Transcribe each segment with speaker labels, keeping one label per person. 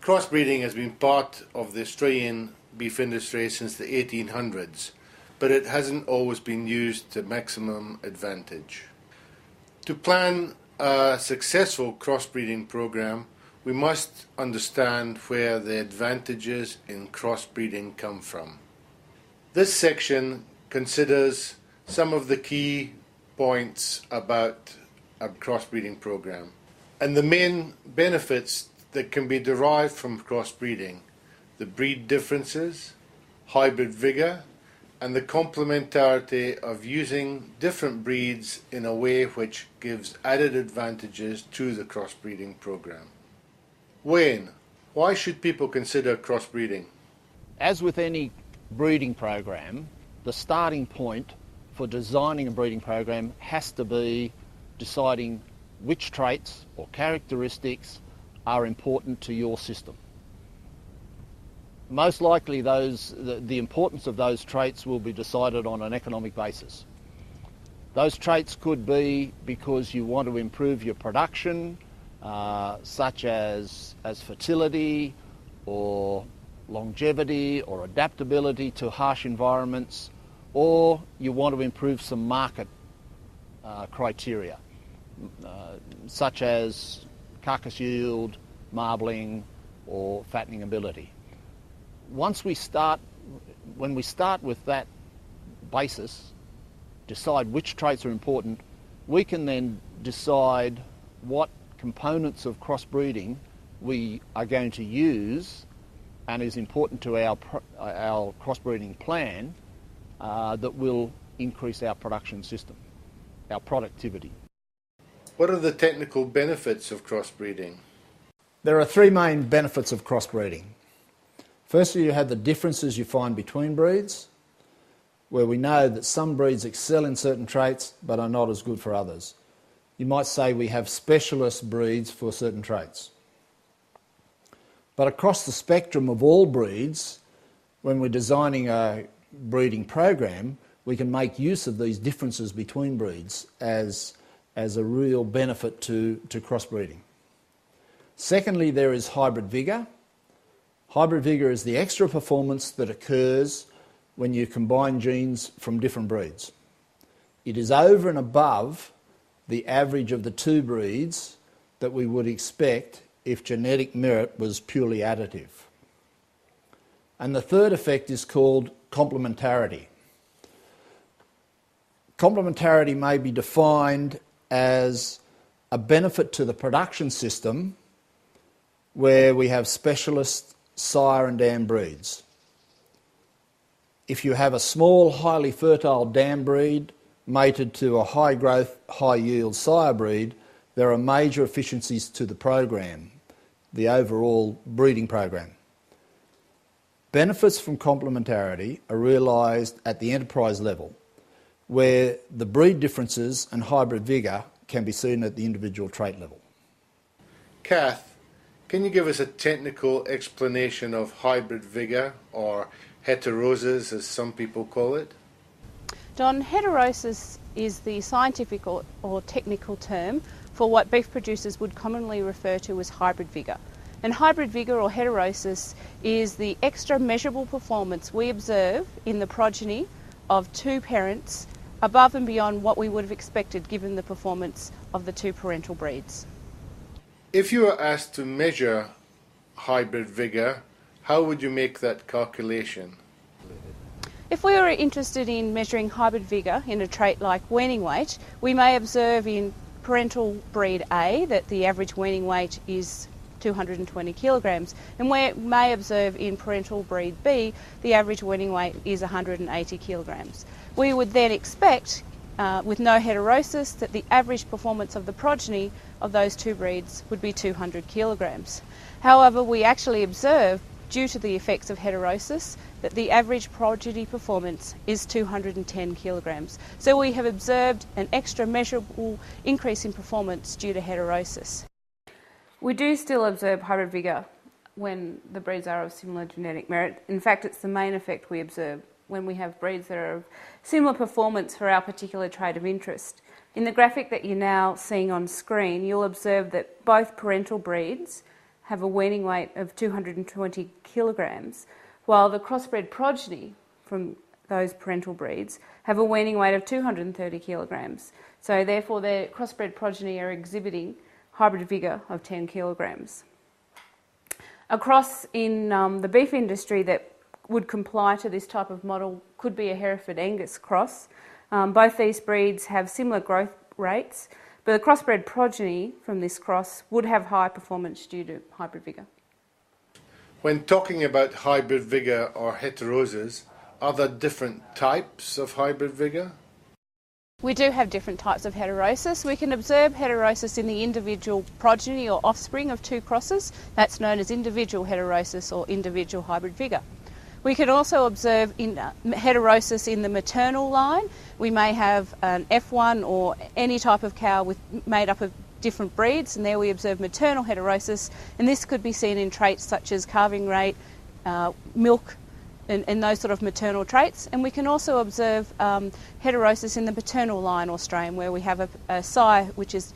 Speaker 1: Crossbreeding has been part of the Australian beef industry since the 1800s, but it hasn't always been used to maximum advantage. To plan a successful crossbreeding program, we must understand where the advantages in crossbreeding come from. This section considers some of the key points about a crossbreeding program and the main benefits that can be derived from crossbreeding: the breed differences, hybrid vigour, and the complementarity of using different breeds in a way which gives added advantages to the crossbreeding program. Wayne, why should people consider crossbreeding?
Speaker 2: As with any breeding program, the starting point for designing a breeding program has to be deciding which traits or characteristics are important to your system. Most likely the importance of those traits will be decided on an economic basis. Those traits could be because you want to improve your production, such as fertility or longevity or adaptability to harsh environments, or you want to improve some market criteria, such as carcass yield, marbling, or fattening ability. When we start with that basis, decide which traits are important, we can then decide what components of crossbreeding we are going to use and is important to our crossbreeding plan that will increase our production system, our productivity.
Speaker 1: What are the technical benefits of crossbreeding?
Speaker 3: There are three main benefits of crossbreeding. Firstly, you have the differences you find between breeds, where we know that some breeds excel in certain traits but are not as good for others. You might say we have specialist breeds for certain traits. But across the spectrum of all breeds, when we're designing a breeding program, we can make use of these differences between breeds as a real benefit to crossbreeding. Secondly, there is hybrid vigour. Hybrid vigour is the extra performance that occurs when you combine genes from different breeds. It is over and above the average of the two breeds that we would expect if genetic merit was purely additive. And the third effect is called complementarity. Complementarity may be defined as a benefit to the production system where we have specialist sire and dam breeds. If you have a small, highly fertile dam breed mated to a high growth, high yield sire breed, there are major efficiencies to the program, the overall breeding program. Benefits from complementarity are realised at the enterprise level, where the breed differences and hybrid vigour can be seen at the individual trait level.
Speaker 1: Kath, can you give us a technical explanation of hybrid vigour, or heterosis as some people call it?
Speaker 4: Don, heterosis is the scientific or technical term for what beef producers would commonly refer to as hybrid vigour. And hybrid vigour or heterosis is the extra measurable performance we observe in the progeny of two parents above and beyond what we would have expected given the performance of the two parental breeds.
Speaker 1: If you were asked to measure hybrid vigour, how would you make that calculation?
Speaker 4: If we were interested in measuring hybrid vigour in a trait like weaning weight, we may observe in parental breed A that the average weaning weight is 220 kilograms, and we may observe in parental breed B the average weaning weight is 180 kilograms. We would then expect, with no heterosis, that the average performance of the progeny of those two breeds would be 200 kilograms. However, we actually observe, due to the effects of heterosis, that the average progeny performance is 210 kilograms. So we have observed an extra measurable increase in performance due to heterosis.
Speaker 5: We do still observe hybrid vigour when the breeds are of similar genetic merit. In fact, it's the main effect we observe when we have breeds that are of similar performance for our particular trait of interest. In the graphic that you're now seeing on screen, you'll observe that both parental breeds have a weaning weight of 220 kilograms, while the crossbred progeny from those parental breeds have a weaning weight of 230 kilograms. So therefore their crossbred progeny are exhibiting hybrid vigour of 10 kilograms. A cross in the beef industry that would comply to this type of model could be a Hereford Angus cross. Both these breeds have similar growth rates, but the crossbred progeny from this cross would have high performance due to hybrid vigour.
Speaker 1: When talking about hybrid vigour or heterosis, are there different types of hybrid vigour?
Speaker 4: We do have different types of heterosis. We can observe heterosis in the individual progeny or offspring of two crosses. That's known as individual heterosis or individual hybrid vigour. We can also observe heterosis in the maternal line. We may have an F1 or any type of cow made up of different breeds, and there we observe maternal heterosis, and this could be seen in traits such as calving rate, milk, and those sort of maternal traits. And we can also observe heterosis in the paternal line or strain, where we have a sire which is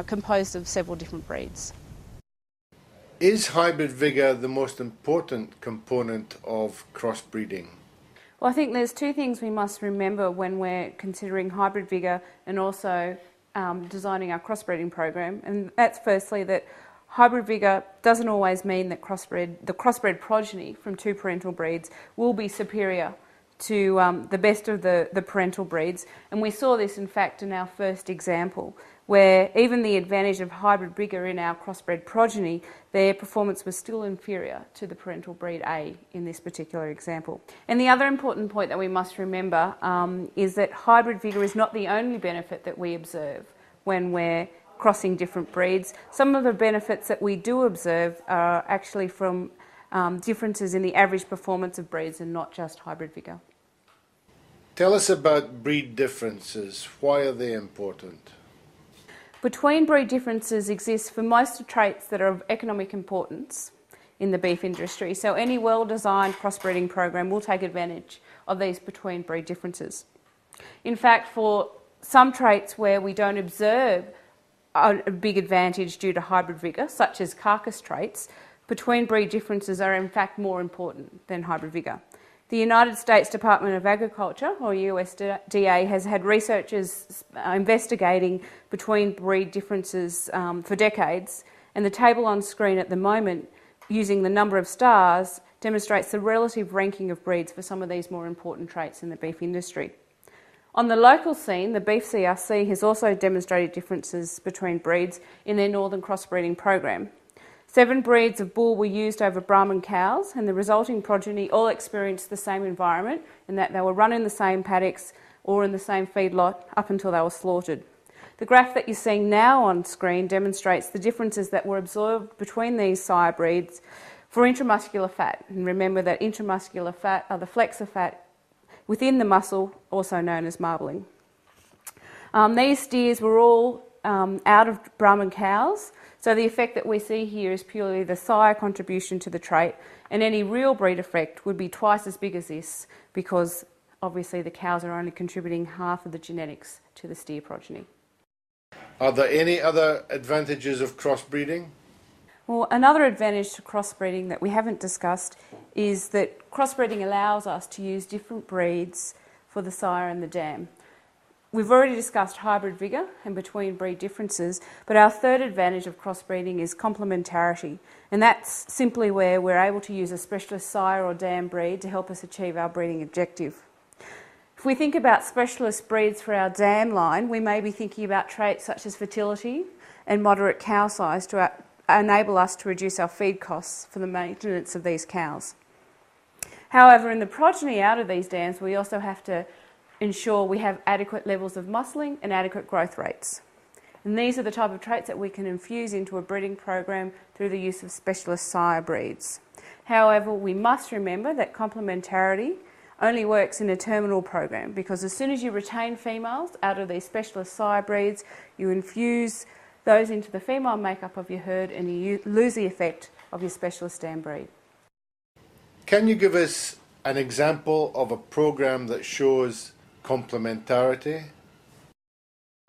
Speaker 4: composed of several different breeds.
Speaker 1: Is hybrid vigour the most important component of crossbreeding?
Speaker 5: Well, I think there's two things we must remember when we're considering hybrid vigour and also designing our crossbreeding program, and that's firstly that hybrid vigour doesn't always mean that the crossbred progeny from two parental breeds will be superior to the best of the parental breeds, and we saw this in fact in our first example, where even the advantage of hybrid vigour in our crossbred progeny, their performance was still inferior to the parental breed A in this particular example. And the other important point that we must remember is that hybrid vigour is not the only benefit that we observe when we're crossing different breeds. Some of the benefits that we do observe are actually from differences in the average performance of breeds and not just hybrid vigour.
Speaker 1: Tell us about breed differences. Why are they important?
Speaker 5: Between breed differences exist for most traits that are of economic importance in the beef industry, so any well-designed crossbreeding program will take advantage of these between breed differences. In fact, for some traits where we don't observe a big advantage due to hybrid vigour, such as carcass traits, between breed differences are in fact more important than hybrid vigour. The United States Department of Agriculture, or USDA, has had researchers investigating between breed differences for decades, and the table on screen at the moment, using the number of stars, demonstrates the relative ranking of breeds for some of these more important traits in the beef industry. On the local scene, the Beef CRC has also demonstrated differences between breeds in their northern crossbreeding program. 7 breeds of bull were used over Brahman cows, and the resulting progeny all experienced the same environment in that they were run in the same paddocks or in the same feedlot up until they were slaughtered. The graph that you're seeing now on screen demonstrates the differences that were observed between these sire breeds for intramuscular fat. And remember that intramuscular fat are the flecks of fat within the muscle, also known as marbling. These steers were all out of Brahman cows, so the effect that we see here is purely the sire contribution to the trait, and any real breed effect would be twice as big as this, because obviously the cows are only contributing half of the genetics to the steer progeny.
Speaker 1: Are there any other advantages of crossbreeding?
Speaker 5: Well, another advantage to crossbreeding that we haven't discussed is that crossbreeding allows us to use different breeds for the sire and the dam. We've already discussed hybrid vigour and between breed differences, but our third advantage of crossbreeding is complementarity, and that's simply where we're able to use a specialist sire or dam breed to help us achieve our breeding objective. If we think about specialist breeds for our dam line, we may be thinking about traits such as fertility and moderate cow size to enable us to reduce our feed costs for the maintenance of these cows. However, in the progeny out of these dams, we also have to ensure we have adequate levels of muscling and adequate growth rates. And these are the type of traits that we can infuse into a breeding program through the use of specialist sire breeds. However, we must remember that complementarity only works in a terminal program, because as soon as you retain females out of these specialist sire breeds, you infuse those into the female makeup of your herd and you lose the effect of your specialist dam breed.
Speaker 1: Can you give us an example of a program that shows complementarity?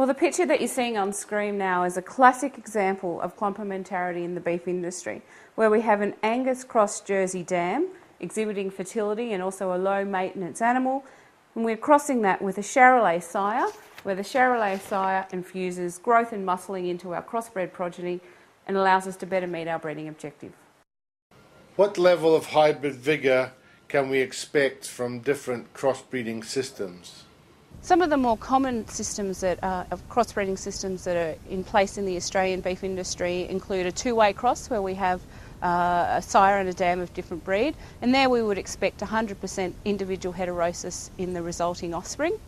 Speaker 5: Well, the picture that you're seeing on screen now is a classic example of complementarity in the beef industry, where we have an Angus cross Jersey dam exhibiting fertility and also a low maintenance animal, and we're crossing that with a Charolais sire, where the Charolais sire infuses growth and muscling into our crossbred progeny and allows us to better meet our breeding objective.
Speaker 1: What level of hybrid vigour can we expect from different crossbreeding systems?
Speaker 4: Some of the more common systems of crossbreeding systems that are in place in the Australian beef industry include a two-way cross where we have a sire and a dam of different breed, and there we would expect 100% individual heterosis in the resulting offspring.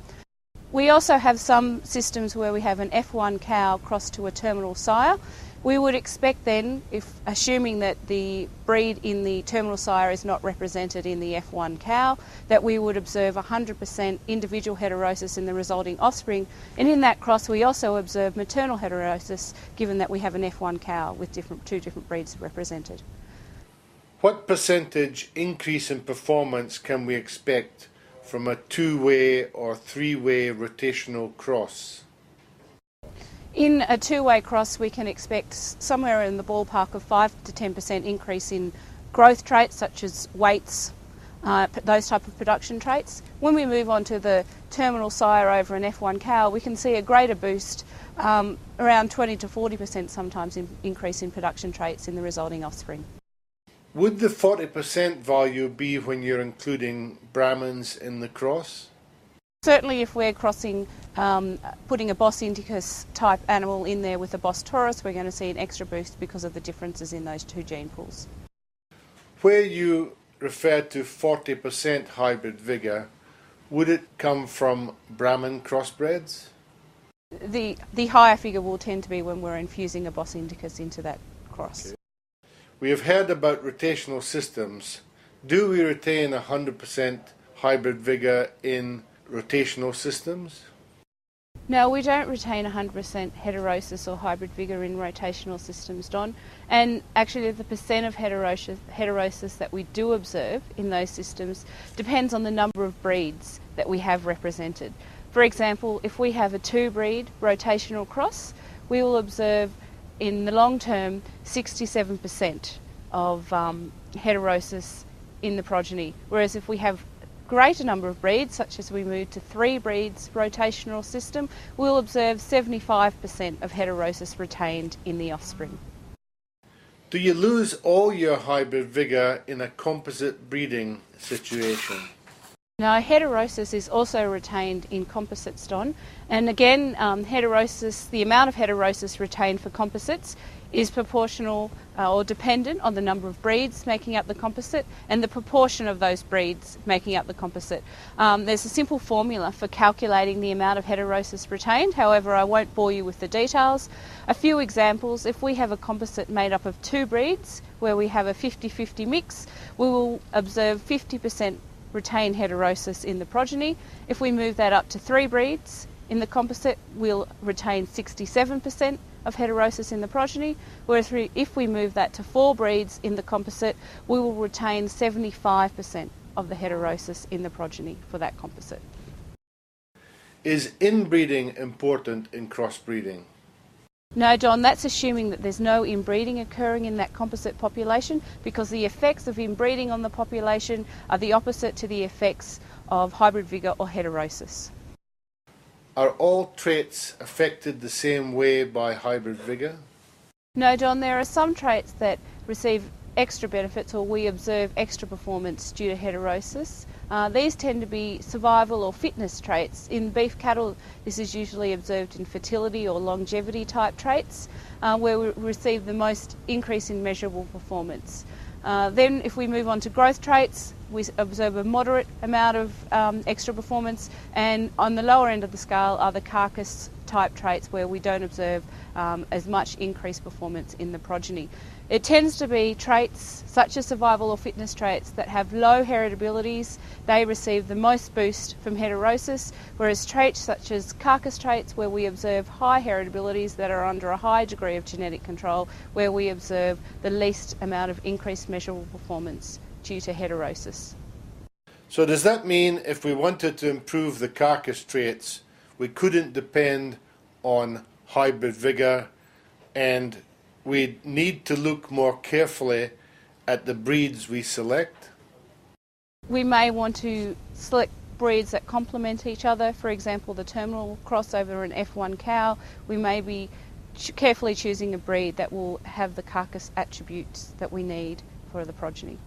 Speaker 4: We also have some systems where we have an F1 cow crossed to a terminal sire. We would expect then, if assuming that the breed in the terminal sire is not represented in the F1 cow, that we would observe 100% individual heterosis in the resulting offspring, and in that cross we also observe maternal heterosis, given that we have an F1 cow with two different breeds represented.
Speaker 1: What percentage increase in performance can we expect from a two-way or three-way rotational cross?
Speaker 4: In a two-way cross we can expect somewhere in the ballpark of 5 to 10% increase in growth traits such as weights, those type of production traits. When we move on to the terminal sire over an F1 cow, we can see a greater boost, around 20 to 40% sometimes increase in production traits in the resulting offspring.
Speaker 1: Would the 40% value be when you're including Brahmins in the cross?
Speaker 4: Certainly if we're crossing, putting a Bos indicus type animal in there with a Bos taurus, we're going to see an extra boost because of the differences in those two gene pools.
Speaker 1: Where you referred to 40% hybrid vigour, would it come from Brahmin crossbreds?
Speaker 4: The higher figure will tend to be when we're infusing a Bos indicus into that cross.
Speaker 1: Okay. We have heard about rotational systems. Do we retain 100% hybrid vigour in rotational systems?
Speaker 4: No, we don't retain 100% heterosis or hybrid vigour in rotational systems, Don. And actually the percent of heterosis that we do observe in those systems depends on the number of breeds that we have represented. For example, if we have a two-breed rotational cross, we will observe in the long term 67% of heterosis in the progeny, whereas if we have greater number of breeds, such as we move to three breeds rotational system, we'll observe 75% of heterosis retained in the offspring.
Speaker 1: Do you lose all your hybrid vigour in a composite breeding situation?
Speaker 4: Now, heterosis is also retained in composites, Don, and again, heterosis, the amount of heterosis retained for composites is proportional or dependent on the number of breeds making up the composite and the proportion of those breeds making up the composite. There's a simple formula for calculating the amount of heterosis retained, however I won't bore you with the details. A few examples: if we have a composite made up of two breeds where we have a 50-50 mix, we will observe 50% retained heterosis in the progeny. If we move that up to three breeds in the composite, we'll retain 67% of heterosis in the progeny, whereas if we move that to four breeds in the composite, we will retain 75% of the heterosis in the progeny for that composite.
Speaker 1: Is inbreeding important in crossbreeding?
Speaker 4: No, Don, that's assuming that there's no inbreeding occurring in that composite population, because the effects of inbreeding on the population are the opposite to the effects of hybrid vigour or heterosis.
Speaker 1: Are all traits affected the same way by hybrid vigour?
Speaker 4: No, Don, there are some traits that receive extra benefits or we observe extra performance due to heterosis. These tend to be survival or fitness traits. In beef cattle, this is usually observed in fertility or longevity type traits, where we receive the most increase in measurable performance. Then if we move on to growth traits, we observe a moderate amount of extra performance, and on the lower end of the scale are the carcass type traits where we don't observe as much increased performance in the progeny. It tends to be traits such as survival or fitness traits that have low heritabilities. They receive the most boost from heterosis, whereas traits such as carcass traits where we observe high heritabilities that are under a high degree of genetic control, where we observe the least amount of increased measurable performance due to heterosis.
Speaker 1: So does that mean if we wanted to improve the carcass traits, we couldn't depend on hybrid vigour, and we need to look more carefully at the breeds we select.
Speaker 4: We may want to select breeds that complement each other. For example, the terminal crossover an F1 cow, we may be carefully choosing a breed that will have the carcass attributes that we need for the progeny.